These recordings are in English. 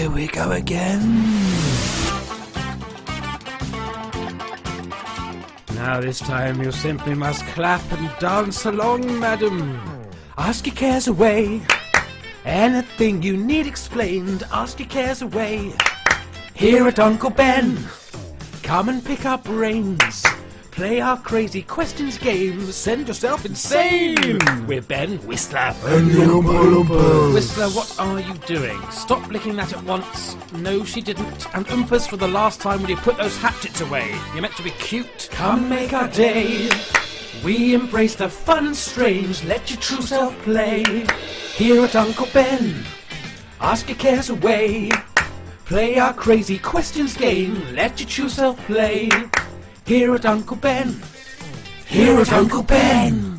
Here we go again. Now this time you simply must clap and dance along, madam. Ask your cares away. Anything you need explained, ask your cares away. Here at Uncle Ben, come and pick up reins. Play our crazy questions game. Send yourself insane. We're Ben, Whistler. And the Oompa Loompas. Whistler, what are you doing? Stop licking that at once. No, she didn't. And Oompas, for the last time, will you put those hatchets away? You're meant to be cute. Come make our day. We embrace the fun and strange. Let your true self play. Here at Uncle Ben, ask your cares away. Play our crazy questions game. Let your true self play. Here at Uncle Ben. Here at Uncle Ben.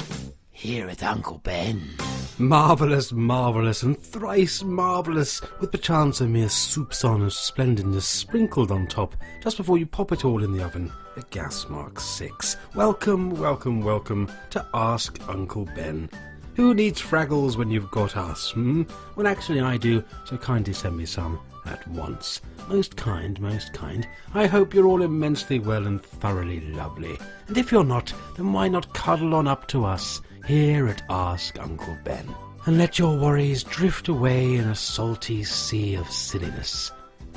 Here at Uncle Ben. Marvellous, marvellous, and thrice marvellous, with perchance a mere soupçon of splendidness sprinkled on top, just before you pop it all in the oven. The gas mark 6. Welcome, welcome, welcome to Ask Uncle Ben. Who needs Fraggles when you've got us, Well, actually I do, so kindly send me some at once. Most kind, most kind. I hope you're all immensely well and thoroughly lovely. And if you're not, then why not cuddle on up to us here at Ask Uncle Ben, and let your worries drift away in a salty sea of silliness.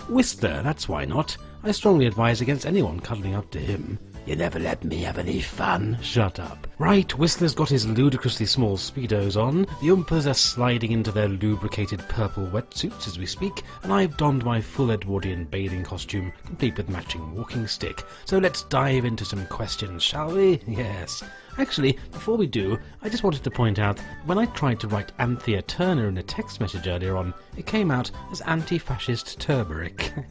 Whistler, that's why not. I strongly advise against anyone cuddling up to him. You never let me have any fun. Shut up. Right, Whistler's got his ludicrously small Speedos on, the Oompas are sliding into their lubricated purple wetsuits as we speak, and I've donned my full Edwardian bathing costume, complete with matching walking stick. So let's dive into some questions, shall we? Yes. Actually, before we do, I just wanted to point out that when I tried to write Anthea Turner in a text message earlier on, it came out as anti-fascist Turberic.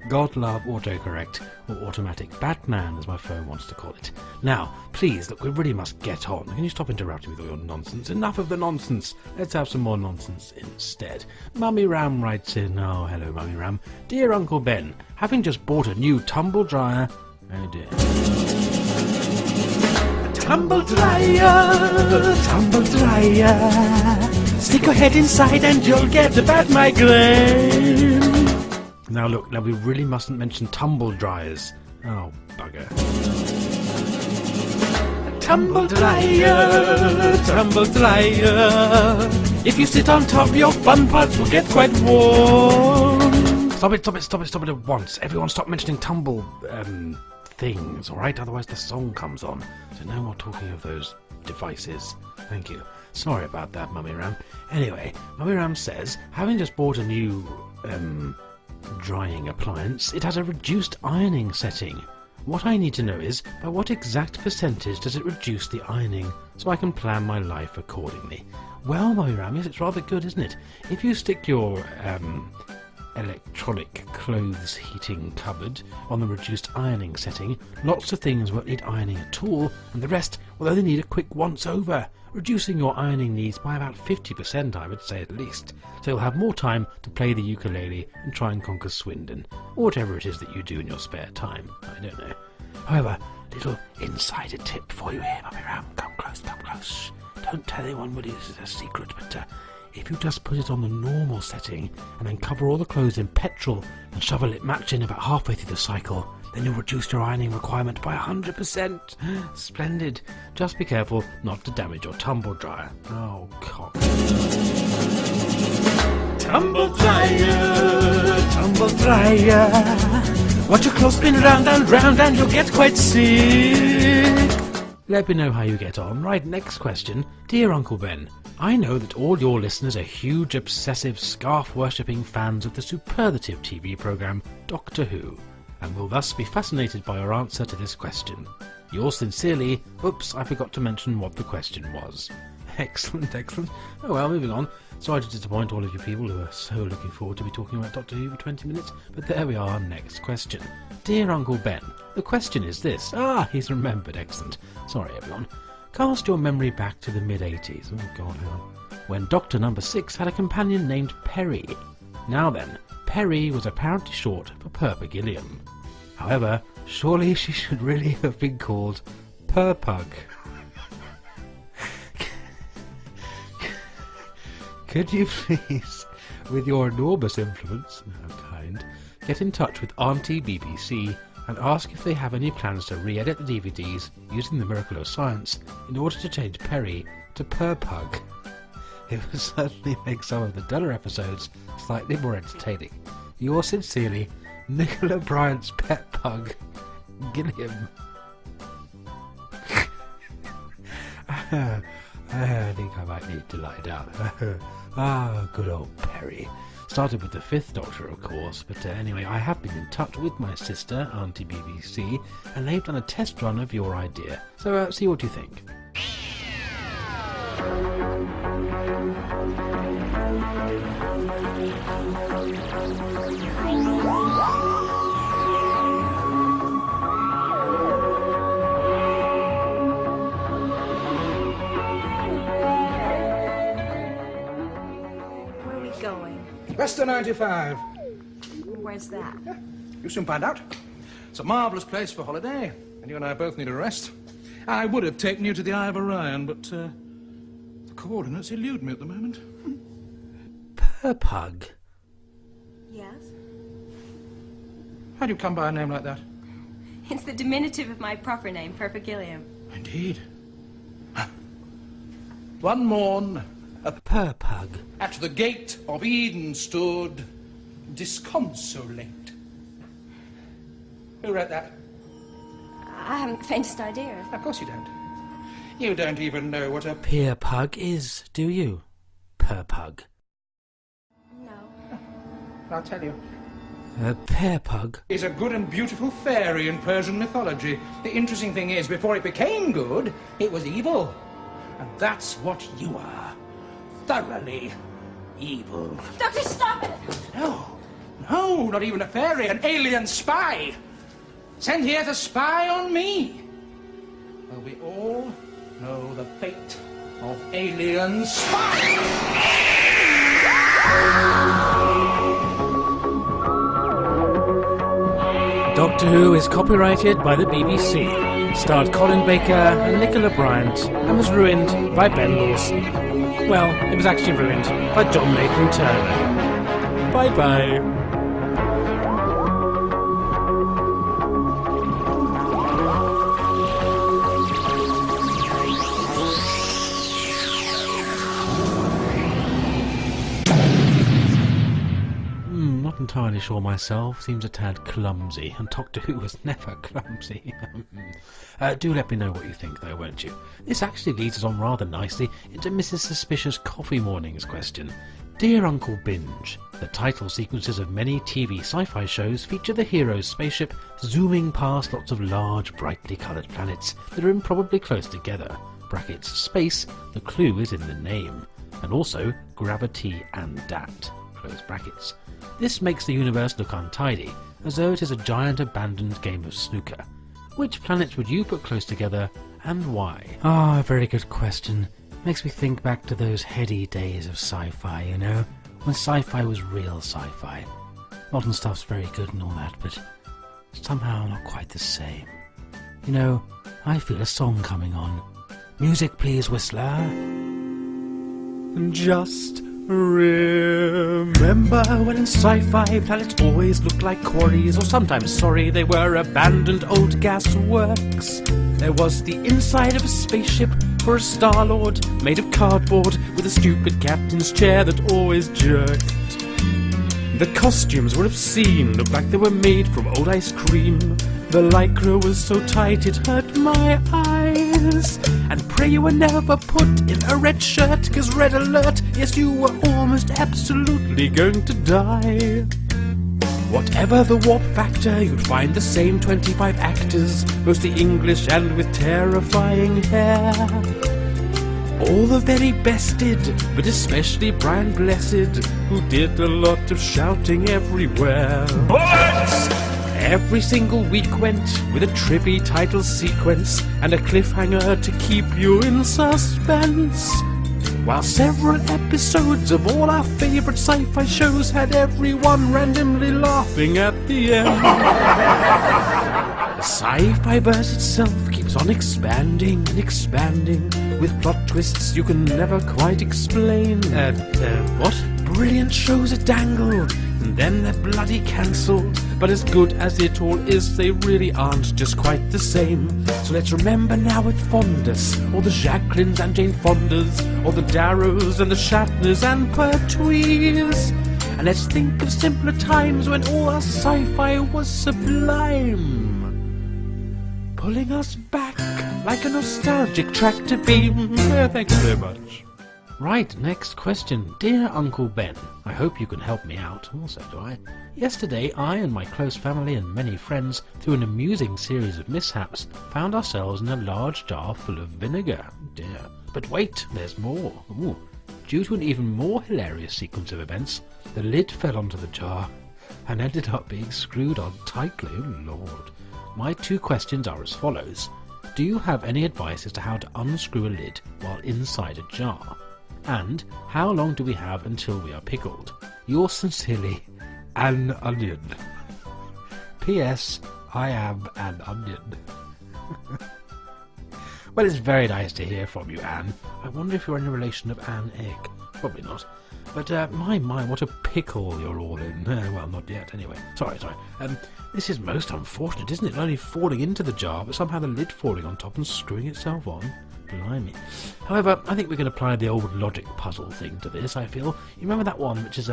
God love autocorrect, or automatic Batman as my phone wants to call it. Now, please, look, we really must get on. Can you stop interrupting with all your nonsense? Enough of the nonsense. Let's have some more nonsense instead. Mummy Ram writes in, oh, hello Mummy Ram. Dear Uncle Ben, having just bought a new tumble dryer... Oh dear. Tumble dryer, tumble dryer. Stick your head inside and you'll get a bad migraine. Now look, we really mustn't mention tumble dryers. Oh, bugger. Tumble dryer, tumble dryer. If you sit on top, your fun parts will get quite warm. Stop it at once. Everyone stop mentioning tumble, things, alright? Otherwise the song comes on. So no more talking of those devices. Thank you. Sorry about that, Mummy Ram. Anyway, Mummy Ram says, having just bought a new, drying appliance, it has a reduced ironing setting. What I need to know is, by what exact percentage does it reduce the ironing, so I can plan my life accordingly? Well, Mummy Ram, yes, it's rather good, isn't it? If you stick your, electronic clothes heating cupboard on the reduced ironing setting, lots of things won't need ironing at all, and the rest will only need a quick once-over, reducing your ironing needs by about 50%, I would say at least. So you'll have more time to play the ukulele and try and conquer Swindon, or whatever it is that you do in your spare time. I don't know. However, little insider tip for you here, Mummy Ram. Come close, come close. Don't tell anyone what it is, it's a secret, but if you just put it on the normal setting and then cover all the clothes in petrol and shove a lit match in about halfway through the cycle, then you'll reduce your ironing requirement by 100%. Splendid. Just be careful not to damage your tumble dryer. Oh, cock. Tumble dryer, tumble dryer. Watch your clothes spin round and round and you'll get quite sick. Let me know how you get on. Right, next question. Dear Uncle Ben, I know that all your listeners are huge, obsessive, scarf-worshipping fans of the superlative TV programme Doctor Who, and will thus be fascinated by your answer to this question. Yours sincerely... Oops, I forgot to mention what the question was. Excellent, excellent. Oh well, moving on. Sorry to disappoint all of you people who are so looking forward to be talking about Doctor Who for 20 minutes, but there we are, next question. Dear Uncle Ben, the question is this. Ah, he's remembered, excellent. Sorry everyone. Cast your memory back to the mid-80s. Oh god, hang on. When Doctor Number 6 had a companion named Perry. Now then, Perry was apparently short for Perpigillium. However, surely she should really have been called Purpug. Could you please With your enormous influence, how kind, get in touch with Auntie BBC and ask if they have any plans to re-edit the DVDs using the miracle of science in order to change Perry to Purpug. It will certainly make some of the duller episodes slightly more entertaining. Yours sincerely, Nicola Bryant's pet pug, Gilliam. I think I might need to lie down. Good old Perry. Started with the Fifth Doctor, of course, but anyway, I have been in touch with my sister, Auntie BBC, and they've done a test run of your idea. So see what you think. Where are we going? Leicester 95. Where's that? You soon find out. It's a marvellous place for holiday, and you and I both need a rest. I would have taken you to the Eye of Orion, but the coordinates elude me at the moment. Purpug. Yes? How do you come by a name like that? It's the diminutive of my proper name, Purpugillium. Indeed. One morn, A Purpug. at the gate of Eden stood, disconsolate. Who wrote that? I haven't the faintest idea. Of course you don't. You don't even know what a... Purpug is, do you? Purpug. No. I'll tell you. A Purpug. Is a good and beautiful fairy in Persian mythology. The interesting thing is, before it became good, it was evil. And that's what you are. Thoroughly evil. Doctor, stop it! No, not even a fairy, an alien spy. Sent here to spy on me. Well, we all know the fate of alien spies. Doctor Who is copyrighted by the BBC, starred Colin Baker and Nicola Bryant, and was ruined by Ben Lawson. Well, it was actually ruined by John Nathan Turner. Bye-bye. Not entirely sure myself. Seems a tad clumsy, and Doctor Who was never clumsy. Do let me know what you think, though, won't you? This actually leads us on rather nicely into Mrs. Suspicious Coffee Morning's question. Dear Uncle Binge, the title sequences of many TV sci-fi shows feature the hero's spaceship zooming past lots of large, brightly coloured planets that are improbably close together. Brackets space, the clue is in the name, and also gravity and dat. Close brackets. This makes the universe look untidy, as though it is a giant abandoned game of snooker. Which planets would you put close together, and why? A very good question. Makes me think back to those heady days of sci-fi, you know, when sci-fi was real sci-fi. Modern stuff's very good and all that, but somehow not quite the same. You know, I feel a song coming on. Music, please, Whistler. Just remember when in sci-fi planets always looked like quarries, or sometimes, sorry, they were abandoned old gas works. There was the inside of a spaceship for a Star-Lord, made of cardboard, with a stupid captain's chair that always jerked. The costumes were obscene, looked like they were made from old ice cream. The lycra was so tight it hurt my eyes. And pray you were never put in a red shirt, 'cause red alert, yes, you were almost absolutely going to die. Whatever the warp factor, you'd find the same 25 actors, mostly English and with terrifying hair. All the very best did, but especially Brian Blessed, who did a lot of shouting everywhere. Bullets! Every single week went with a trippy title sequence and a cliffhanger to keep you in suspense. While several episodes of all our favourite sci-fi shows had everyone randomly laughing at the end. The sci-fi verse itself keeps on expanding and expanding, with plot twists you can never quite explain. What? brilliant shows are dangled, and then they're bloody cancelled. But as good as it all is, they really aren't just quite the same. So let's remember now with fondness all the Jacquelines and Jane Fondas, all the Darrows and the Shatners and Pertwees. And let's think of simpler times when all our sci-fi was sublime, pulling us back like a nostalgic tractor beam. Thank you very much. Right, next question. Dear Uncle Ben, I hope you can help me out. Also do I. Yesterday, I and my close family and many friends, through an amusing series of mishaps, found ourselves in a large jar full of vinegar. Dear. But wait, there's more. Ooh. Due to an even more hilarious sequence of events, the lid fell onto the jar and ended up being screwed on tightly. Oh Lord. My two questions are as follows. Do you have any advice as to how to unscrew a lid while inside a jar? And how long do we have until we are pickled? Yours sincerely, An Onion. P.S. I am an onion. Well, it's very nice to hear from you, Anne. I wonder if you're in a relation of Anne Egg. Probably not. But, my, what a pickle you're all in. Well, not yet, anyway. Sorry. This is most unfortunate, isn't it? Not only falling into the jar, but somehow the lid falling on top and screwing itself on. Blimey. However, I think we can apply the old logic puzzle thing to this, I feel. You remember that one, which is,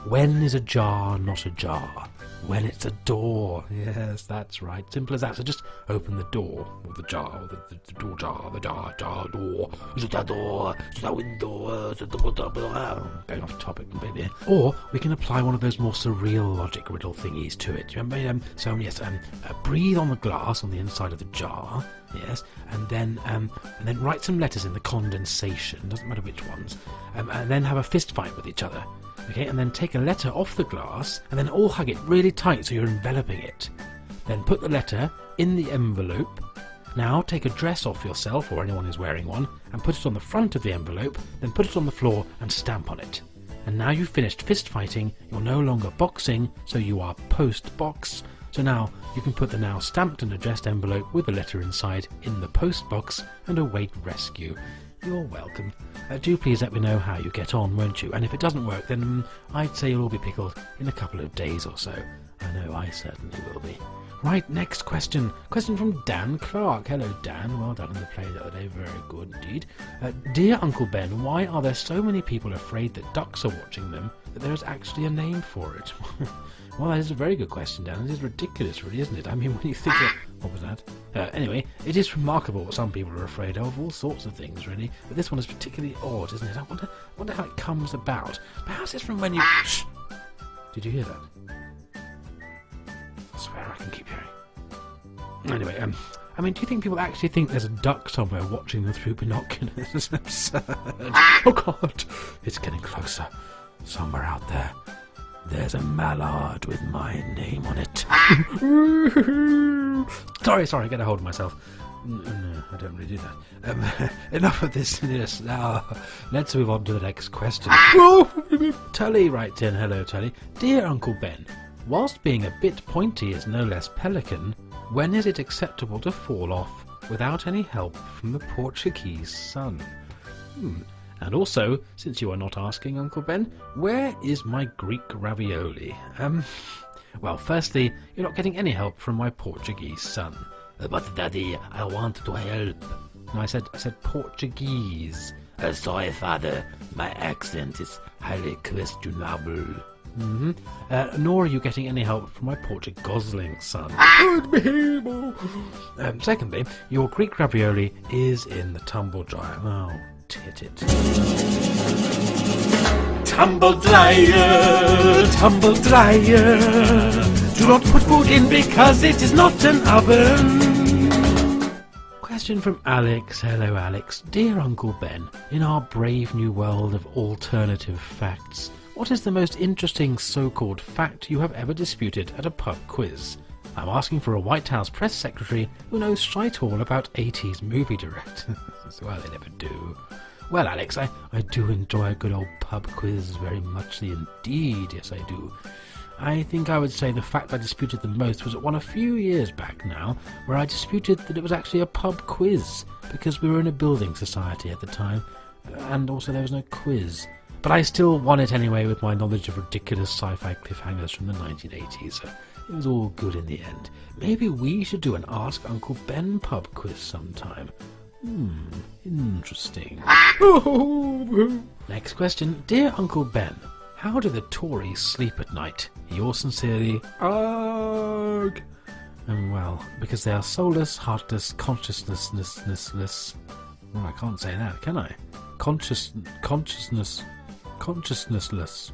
when is a jar not a jar? When it's a door. Yes, that's right. Simple as that. So just open the door, or the jar, or the door jar, the jar, door. Is it a door? Is it a window? Is it a... Going off topic completely. Or we can apply one of those more surreal logic riddle thingies to it. Remember? Breathe on the glass on the inside of the jar. Yes, and then write some letters in the condensation. Doesn't matter which ones. And then have a fist fight with each other. Okay, and then take a letter off the glass, and then all hug it really tight so you're enveloping it. Then put the letter in the envelope. Now take a dress off yourself or anyone who's wearing one, and put it on the front of the envelope. Then put it on the floor and stamp on it. And now you've finished fist fighting. You're no longer boxing, so you are post-box. So now you can put the now stamped and addressed envelope with the letter inside in the post box and await rescue. You're welcome. Do please let me know how you get on, won't you? And if it doesn't work, then I'd say you'll all be pickled in a couple of days or so. I know I certainly will be. Right, next question. Question from Dan Clark. Hello, Dan. Well done in the play the other day. Very good indeed. Dear Uncle Ben, why are there so many people afraid that ducks are watching them that there is actually a name for it? Well, that is a very good question, Dan. It is ridiculous, really, isn't it? I mean, when you think of... What was that? Anyway, it is remarkable what some people are afraid of, all sorts of things, really. But this one is particularly odd, isn't it? I wonder how it comes about. Perhaps it's from when you... Shh! Did you hear that? I swear I can keep hearing. Anyway, do you think people actually think there's a duck somewhere watching them through binoculars? It's absurd. Oh, God! It's getting closer. Somewhere out there. There's a mallard with my name on it. Sorry, get a hold of myself. No, I don't really do that. Enough of this. Now, let's move on to the next question. Tully writes in, hello Tully. Dear Uncle Ben, whilst being a bit pointy as no less pelican, when is it acceptable to fall off without any help from the Portuguese sun? And also, since you are not asking, Uncle Ben, where is my Greek ravioli? Well, firstly, you're not getting any help from my Portuguese son. But Daddy, I want to help. No, I said Portuguese. Sorry, Father, my accent is highly questionable. Nor are you getting any help from my Portugosling son. Secondly, your Greek ravioli is in the tumble dryer. Oh, tit it. Tumble dryer, tumble dryer. Do not put food in because it is not an oven. Question from Alex. Hello, Alex. Dear Uncle Ben, in our brave new world of alternative facts, what is the most interesting so-called fact you have ever disputed at a pub quiz? I'm asking for a White House press secretary who knows shite all about 80s movie directors. Well, they never do. Well, Alex, I do enjoy a good old pub quiz very muchly indeed. Yes, I do. I think I would say the fact I disputed the most was at one a few years back now, where I disputed that it was actually a pub quiz, because we were in a building society at the time, and also there was no quiz. but I still won it anyway with my knowledge of ridiculous sci-fi cliffhangers from the 1980s, so it was all good in the end. Maybe we should do an Ask Uncle Ben pub quiz sometime. Interesting. Next question. Dear Uncle Ben, how do the Tories sleep at night? Yours sincerely, Ugh. Well, because they are soulless, heartless, consciousnessless. Well, I can't say that, can I? Consciousness. Consciousnessless.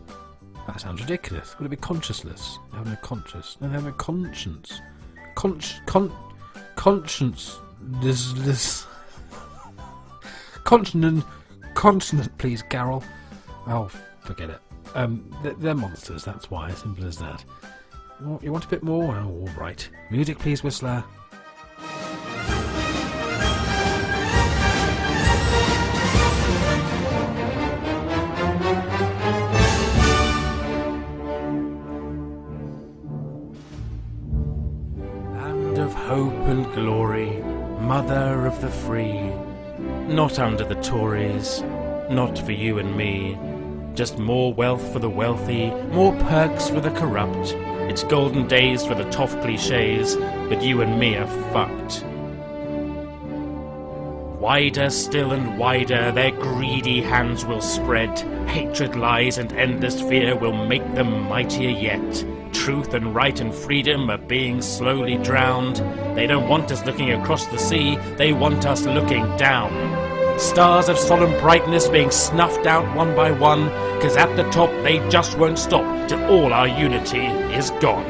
That sounds ridiculous. Would it be consciousless? They have no conscious. No, they have no conscience. Conscience. This. Consonant, please, Carol. Oh, forget it. They're monsters, that's why. Simple as that. You want a bit more? Oh, all right. Music, please, Whistler. Land of hope and glory, mother of the free. Not under the Tories, not for you and me. Just more wealth for the wealthy, more perks for the corrupt. It's golden days for the toff cliches, but you and me are fucked. Wider still and wider their greedy hands will spread. Hatred, lies and endless fear will make them mightier yet. Truth and right and freedom are being slowly drowned. They don't want us looking across the sea, they want us looking down. Stars of solemn brightness being snuffed out one by one, 'cause at the top they just won't stop till all our unity is gone.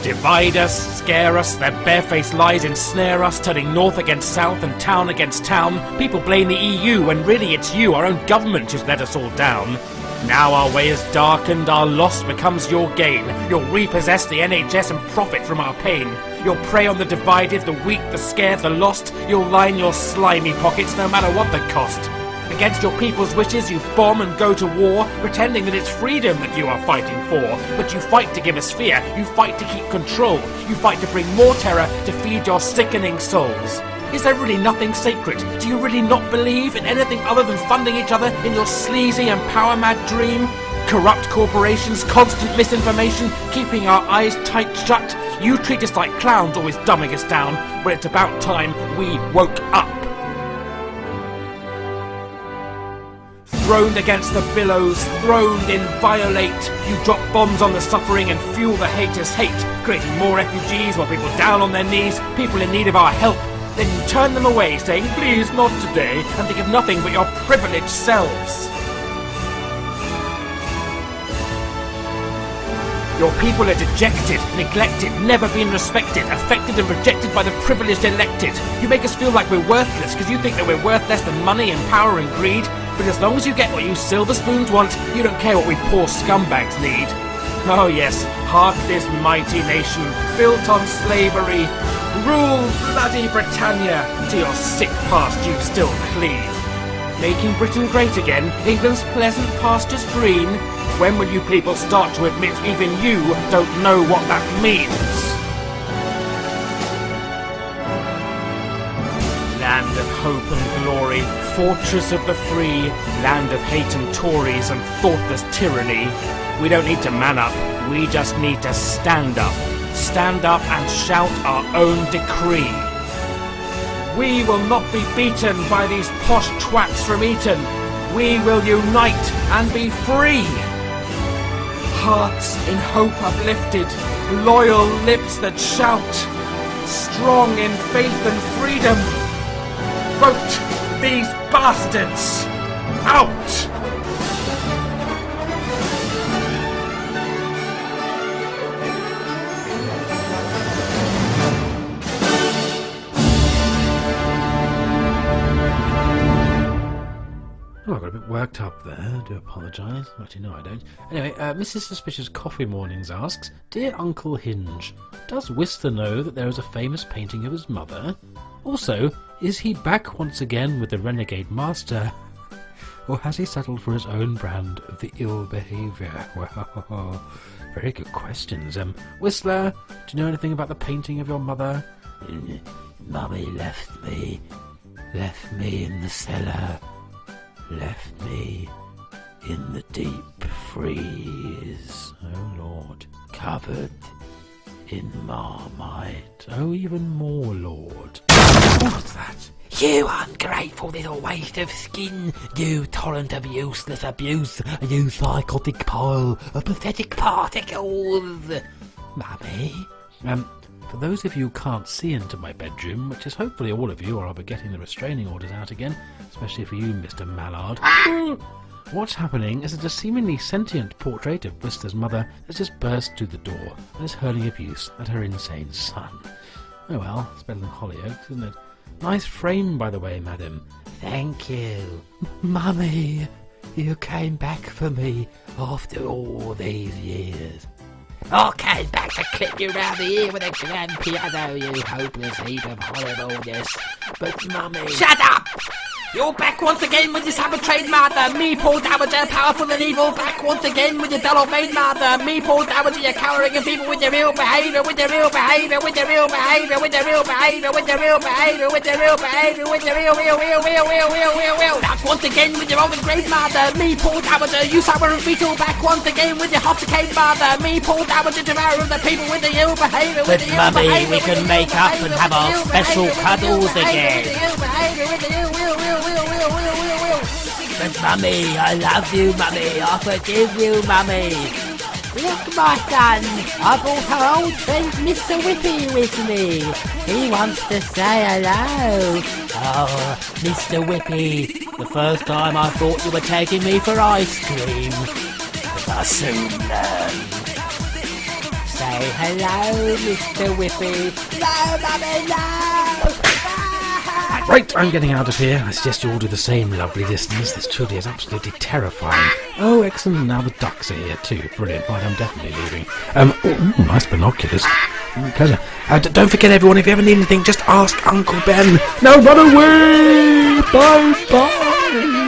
Divide us, scare us, their barefaced lies ensnare us, turning north against south and town against town. People blame the EU when really it's you, our own government, who's let us all down. Now our way is darkened, our loss becomes your gain. You'll repossess the NHS and profit from our pain. You'll prey on the divided, the weak, the scared, the lost. You'll line your slimy pockets no matter what the cost. Against your people's wishes you bomb and go to war, pretending that it's freedom that you are fighting for. But you fight to give us fear, you fight to keep control. You fight to bring more terror to feed your sickening souls. Is there really nothing sacred? Do you really not believe in anything other than funding each other in your sleazy and power-mad dream? Corrupt corporations, constant misinformation, keeping our eyes tight shut. You treat us like clowns, always dumbing us down, when it's about time we woke up. Throned against the billows, throned inviolate. You drop bombs on the suffering and fuel the haters' hate, creating more refugees while people down on their knees, people in need of our help. Then you turn them away, saying, please, not today, and think of nothing but your privileged selves. Your people are dejected, neglected, never been respected, affected and rejected by the privileged elected. You make us feel like we're worthless because you think that we're worth less than money and power and greed. But as long as you get what you silver spoons want, you don't care what we poor scumbags need. Oh yes, hark this mighty nation, built on slavery. Rule bloody Britannia, to your sick past you still cleave. Making Britain great again, England's pleasant pastures green. When will you people start to admit even you don't know what that means? Land of hope and glory, fortress of the free, land of hate and Tories and thoughtless tyranny. We don't need to man up, we just need to stand up. Stand up and shout our own decree. We will not be beaten by these posh twats from Eton. We will unite and be free. Hearts in hope uplifted, loyal lips that shout, strong in faith and freedom. Vote these bastards out! Oh, I got a bit worked up there. I do apologise. Actually, no, I don't. Anyway, Mrs. Suspicious Coffee Mornings asks, Dear Uncle Hinge, does Whistler know that there is a famous painting of his mother? Also, is he back once again with the renegade master? Or has he settled for his own brand of the ill behaviour? Well, very good questions. Whistler, do you know anything about the painting of your mother? Mummy left me in the cellar, left me in the deep freeze. Oh Lord, covered in Marmite. Oh, even more, Lord. What's that? You ungrateful little waste of skin, you torrent of useless abuse, you psychotic pile of pathetic particles. Mummy? For those of you who can't see into my bedroom, which is hopefully all of you, or I'll be getting the restraining orders out again, especially for you, Mr. Mallard. What's happening is that a seemingly sentient portrait of Brister's mother has just burst through the door and is hurling abuse at her insane son. Oh well, it's better than Hollyoaks, isn't it? Nice frame, by the way, madam. Thank you. Mummy, you came back for me after all these years. I came back to clip you round the ear with a grand piano, you hopeless heap of horribleness. But Mummy... Shut up! You're back once again with your sabotage mother. Me, Paul Dowager, powerful and evil. Back once again with your dull old maid mother. Me, Paul Dowager, you're cowering and feeble with your real behaviour, with your real behaviour, with your real behaviour, with your real behaviour, with your real behaviour, with your real behaviour, with your real. Back once again with your old and great mother. Me, Paul Dowager, you sour and fetal. Back once again with your hot decayed mother. Me, Paul Dowager, devourer of the people with the ill behaviour. But Mummy, we can make up and have our special cuddles again. But Mummy, I love you, Mummy. I forgive you, Mummy. Look, my son, I brought our old friend Mr. Whippy with me. He wants to say hello. Oh, Mr. Whippy, the first time I thought you were taking me for ice cream. But I soon learned. Say hello, Mr. Whippy. No, Mummy, no! Right, I'm getting out of here. I suggest you all do the same, lovely listeners. This truly is absolutely terrifying. Oh, excellent. Now the ducks are here too. Brilliant. Right, I'm definitely leaving. Nice binoculars. Pleasure. Don't forget, everyone, if you ever need anything, just ask Uncle Ben. Now run away! Bye-bye!